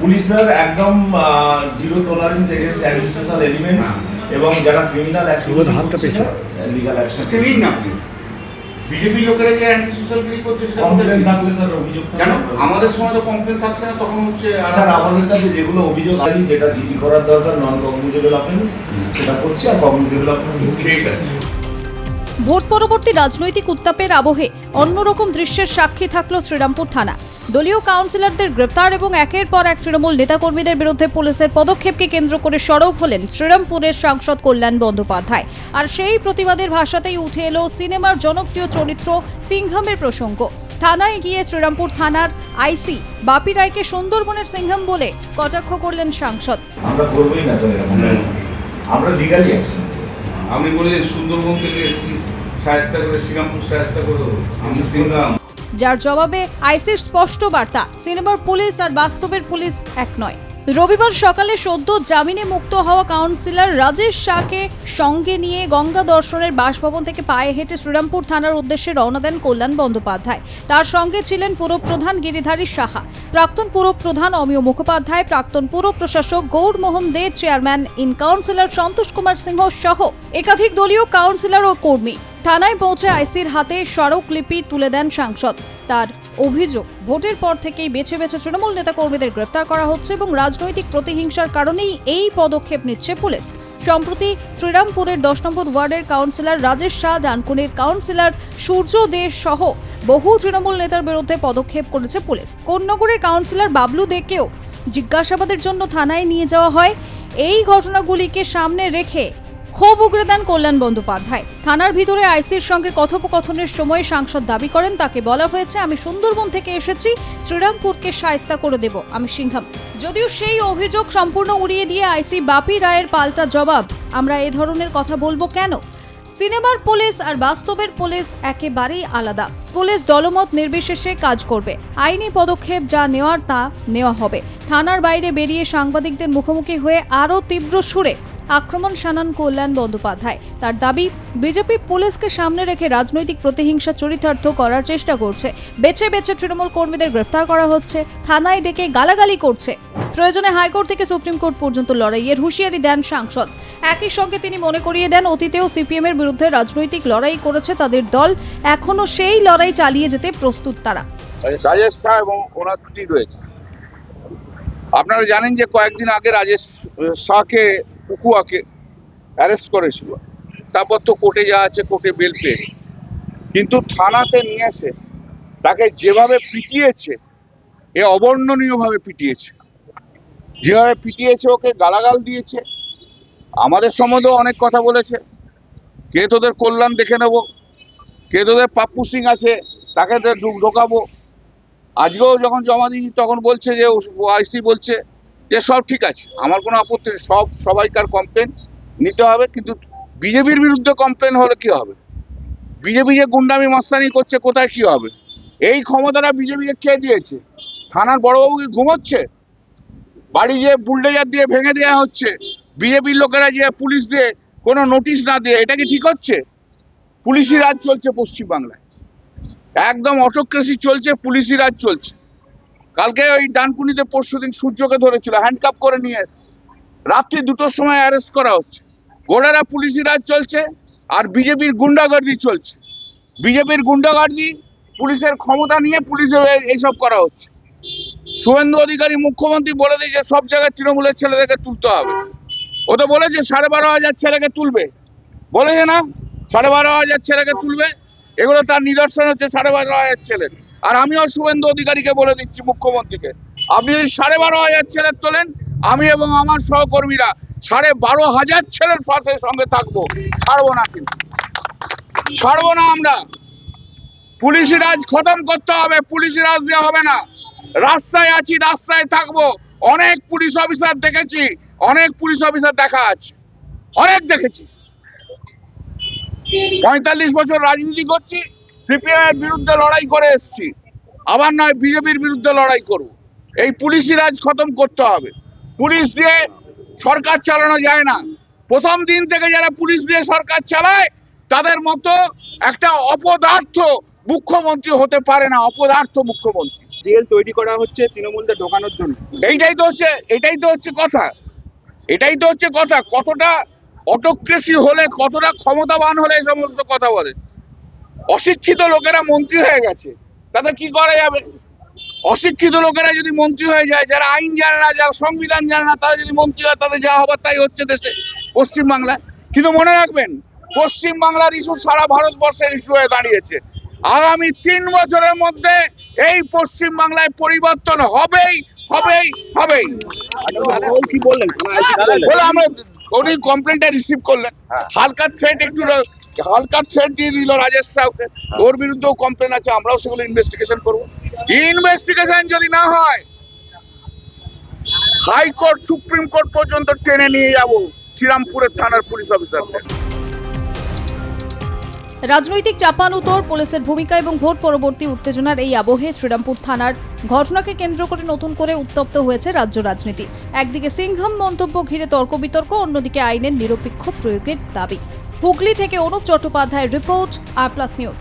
পুলিশের একদম zero tolerance against অ্যান্টিসোশাল elements এবং যারা criminal action legal action BJP লোকেরা যে অ্যান্টি সোশ্যাল গিরি করছে সেটা কমপ্লেন থাকলে স্যার অভিযোগ কেন আমাদের সময় তো কমপ্লেন থাকছে না, তখন হচ্ছে স্যার আমাদের কাছে যেগুলো অভিযোগ আছে যেটা জিডি করার দরকার নন কগনিজেবল অফেন্স সেটা করছি, আর কগনিজেবল অফেন্স ঠিক আছে। ভোট পরবর্তী রাজনৈতিক উত্তাপের আবহে অন্যরকম দৃশ্যের সাক্ষী থাকল শ্রীরামপুর থানা। দলীয় কাউন্সিলরদের গ্রেফতার এবং একের পর এক তৃণমূল নেতাকর্মীদের বিরুদ্ধে পুলিশের পদক্ষেপকে কেন্দ্র করে সরব হলেন শ্রীরামপুরের সাংসদ কল্যাণ বন্দ্যোপাধ্যায়। আর সেই প্রতিবাদের ভাষাতেই উঠে এলো সিনেমার জনপ্রিয় চরিত্র সিংহামের প্রসঙ্গ। থানায় গিয়ে শ্রীরামপুর থানার আইসি বাপি রায়কে সুন্দরবনের সিংহাম বলে কটাক্ষ করলেন সাংসদ। আমরা করবই না স্যার, আমরা লিগ্যালি অ্যাকশন। আপনি বললেন সুন্দরবন থেকে শায়েস্তা করে শ্রীরামপুর শায়েস্তা করে দেবো, আমি সিংহাম। যার জবাবে আইসির স্পষ্ট বার্তা, সিনেমার পুলিশ আর বাস্তবের পুলিশ এক নয়। রবিবার সকালে সদ্য জামিনে মুক্ত হওয়া কাউন্সিলর রাজেশ শাহকে সঙ্গে নিয়ে গঙ্গা দর্শনের বাসভবন থেকে পায়ে হেঁটে শ্রীরামপুর থানার উদ্দেশ্যে রওনা দেন কল্যাণ বন্দ্যোপাধ্যায়। তার সঙ্গে ছিলেন পুরপ্রধান গিরিধারী সাহা, প্রাক্তন পুরপ্রধান অমিয় মুখোপাধ্যায়, প্রাক্তন পুর প্রশাসক গৌরমোহন দে, chairman in councillor Santosh Kumar সিংহ সহ একাধিক দলীয় কাউন্সিলর ও কর্মী। থানায় পৌঁছে আইসির হাতে স্মারকলিপি তুলে দেন সাংসদ। তার অভিযোগ, ভোটের পর থেকেই বেছে বেছে তৃণমূল নেতাকর্মীদের গ্রেফতার করা হচ্ছে এবং রাজনৈতিক প্রতিহিংসার কারণেই এই পদক্ষেপ নিচ্ছে পুলিশ। সম্প্রতি শ্রীরামপুরের 10 নম্বর ওয়ার্ডের কাউন্সিলর রাজেশ শাহ, ডানকুনির কাউন্সিলর সূর্য দে সহ বহু তৃণমূল নেতার বিরুদ্ধে পদক্ষেপ করেছে পুলিশ। কোন্নগরের কাউন্সিলর বাবলু দেকেও জিজ্ঞাসাবাদের জন্য থানায় নিয়ে যাওয়া হয়। এই ঘটনাগুলিকে সামনে রেখে ক্ষোভ উগরে দেন কল্যাণ বন্দ্যোপাধ্যায়। থানার ভিতরে আইসির সঙ্গে কথোপকথনের সময় সাংসদ দাবি করেন, তাকে বলা হয়েছে আমি সুন্দরবন থেকে এসেছি, শ্রীরামপুরকে শায়েস্তা করে দেব, আমি সিংহাম। যদিও সেই অভিযোগ সম্পূর্ণ উড়িয়ে দিয়ে আইসি বাপি রায়ের পাল্টা জবাব, আমরা এ ধরনের কথা বলবো কেন? সিনেমার পুলিশ আর বাস্তবের পুলিশ একেবারেই আলাদা। পুলিশ দলমত নির্বিশেষে কাজ করবে, আইনি পদক্ষেপ যা নেওয়ার তা নেওয়া হবে। থানার বাইরে বেরিয়ে সাংবাদিকদের মুখোমুখি হয়ে আরও তীব্র সুরে আক্রমণ শানান কল্যাণ বন্দ্যোপাধ্যায়। তার দাবি, বিজেপি পুলিশকে সামনে রেখে রাজনৈতিক প্রতিহিংসা চরিতার্থ করার চেষ্টা করছে। বেছে বেছে তৃণমূল কর্মীদের গ্রেফতার করা হচ্ছে, থানায় ডেকে গালাগালি করছে। প্রয়োজনে হাইকোর্ট থেকে সুপ্রিম কোর্ট পর্যন্ত লড়াইয়ের হুঁশিয়ারি দেন সাংসদ। একই সঙ্গে তিনি মনে করিয়ে দেন, অতীতেও সিপিএম এর বিরুদ্ধে রাজনৈতিক লড়াই করেছে তাদের দল, এখনো সেই লড়াই চালিয়ে যেতে প্রস্তুত তারা। রাজেশ শাহ এবং ওনার স্ত্রী রয়েছে। আপনারা জানেন যে কয়েকদিন আগে রাজেশ শাহকে পুকুয়াকে অ্যারেস্ট করেছিল, তারপর তো কোর্টে যাওয়া আছে, কোর্টে বেল পেয়েছে, কিন্তু থানাতে নিয়ে এসে তাকে যেভাবে পিটিয়েছে, এ অবর্ণনীয়ভাবে পিটিয়েছে। যেভাবে পিটিয়েছে, ওকে গালাগাল দিয়েছে, আমাদের সম্বন্ধেও অনেক কথা বলেছে, কে তোদের কল্যাণ দেখে নেব, কে তোদের পাপ্পু সিং আছে তাকে ঢোকাবো। আজকেও যখন জমা দিয়েছি তখন বলছে যে আইসি বলছে যে সব ঠিক আছে, আমার কোনো আপত্তি নেই, সবাইকার কমপ্লেন নিতে হবে, কিন্তু বিজেপির বিরুদ্ধে কমপ্লেন হলে কি হবে? বিজেপি যে গুন্ডামি মস্তানি করছে, কোথায় কি হবে? এই ক্ষমতাটা বিজেপিকে কে দিয়েছে? থানার বড়বাবু কি ঘুমোচ্ছে? বাড়ি যে বুলডোজার দিয়ে ভেঙে দেওয়া হচ্ছে, বিজেপির লোকেরা যে পুলিশ দিয়ে কোনো নোটিশ না দিয়ে, এটা কি ঠিক হচ্ছে? পুলিশি রাজ চলছে পশ্চিমবাংলায়, একদম অটোক্রেসি চলছে, পুলিশি রাজ চলছে। কালকে ওই ডানকুনিতে পরশুদিন সূর্যকে ধরেছিল, হ্যান্ডকাপ করে নিয়ে এসছে, রাত্রি 2টোর সময় অ্যারেস্ট করা হচ্ছে। গোড়ারা পুলিশি রাজ চলছে আর বিজেপির গুন্ডাগার্দি চলছে। বিজেপির গুন্ডাগার্দি, পুলিশের ক্ষমতা নিয়ে পুলিশে এইসব করা হচ্ছে। শুভেন্দু অধিকারী মুখ্যমন্ত্রী বলে দিয়েছে সব জায়গায় তৃণমূলের ছেলেদেরকে তুলতে হবে। ও তো বলেছে 12,500 ছেলেকে তুলবে, বলেছে না 12,500 ছেলেকে তুলবে। এগুলো তার নিদর্শন হচ্ছে 12,500 ছেলের। আর আমিও শুভেন্দু অধিকারীকে বলে দিচ্ছি, মুখ্যমন্ত্রীকে, আপনি যদি 12,500 ছেলের তোলেন, আমি এবং আমার সহকর্মীরা 12,500 ছেলের পাশে সঙ্গে থাকবো, ছাড়বো না, কিন্তু ছাড়বো না আমরা। পুলিশি রাজ খতম করতে হবে, পুলিশি রাজ দিয়ে হবে না। রাস্তায় আছি, রাস্তায় থাকবো। অনেক পুলিশ অফিসার দেখেছি, অনেক পুলিশ অফিসার দেখা আছে, অনেক দেখেছি। 45 বছর রাজনীতি করছি, সিপিএম এর বিরুদ্ধে লড়াই করে এসেছি, আবার নয় বিজেপির বিরুদ্ধে লড়াই করব। এই পুলিশি রাজ খতম করতে হবে। পুলিশ দিয়ে সরকার চালানো যায় না। প্রথম দিন থেকে যারা পুলিশ দিয়ে সরকার চালায়, তাদের মতো একটা অপদার্থ মুখ্যমন্ত্রী হতে পারে না, অপদার্থ মুখ্যমন্ত্রী। জেল তৈরি করা হচ্ছে তৃণমূলদের ঢোকানোর জন্য। এটাই তো হচ্ছে কথা কতটা অটোক্রেসি হলে, কতটা ক্ষমতাবান হলে এই সমস্ত কথা বলে। অশিক্ষিত লোকেরা মন্ত্রী হয়ে গেছে, তাদের কি করা যাবে? অশিক্ষিত লোকেরা যদি মন্ত্রী হয়ে যায়, যারা আইন জানে না, যারা সংবিধান জানে না, তারা যদি মন্ত্রী হয়, তাদের যা হবার তাই হচ্ছে দেশে, পশ্চিমবাংলায়। কিন্তু মনে রাখবেন, পশ্চিমবাংলার ইস্যু সারা ভারতবর্ষের ইস্যু হয়ে দাঁড়িয়েছে। আগামী 3 বছরের মধ্যে এই পশ্চিমবাংলায় পরিবর্তন হবেই। কি বললেন? বলে আমরা উনি কমপ্লেনটা রিসিভ করলেন, হালকা থ্রেট দিয়ে দিল রাজেশ সাউকে। ওর বিরুদ্ধেও কমপ্লেন আছে, আমরাও সেগুলো ইনভেস্টিগেশন করবো। ইনভেস্টিগেশন যদি না হয়, হাইকোর্ট সুপ্রিম কোর্ট পর্যন্ত টেনে নিয়ে যাব শ্রীরামপুরের থানার পুলিশ অফিসারদের। রাজনৈতিক চাপানুতোর, পুলিশের ভূমিকা এবং ভোট পরবর্তী উত্তেজনার এই আবহে শ্রীরামপুর থানার ঘটনাকে কেন্দ্র করে নতুন করে উত্তপ্ত হয়েছে রাজ্য রাজনীতি। একদিকে সিংঘম মন্তব্য ঘিরে তর্ক বিতর্ক, অন্যদিকে আইনের নিরপেক্ষ প্রয়োগের দাবি। হুগলি থেকে অনুপ চট্টোপাধ্যায়ের রিপোর্ট, আর প্লাস নিউজ।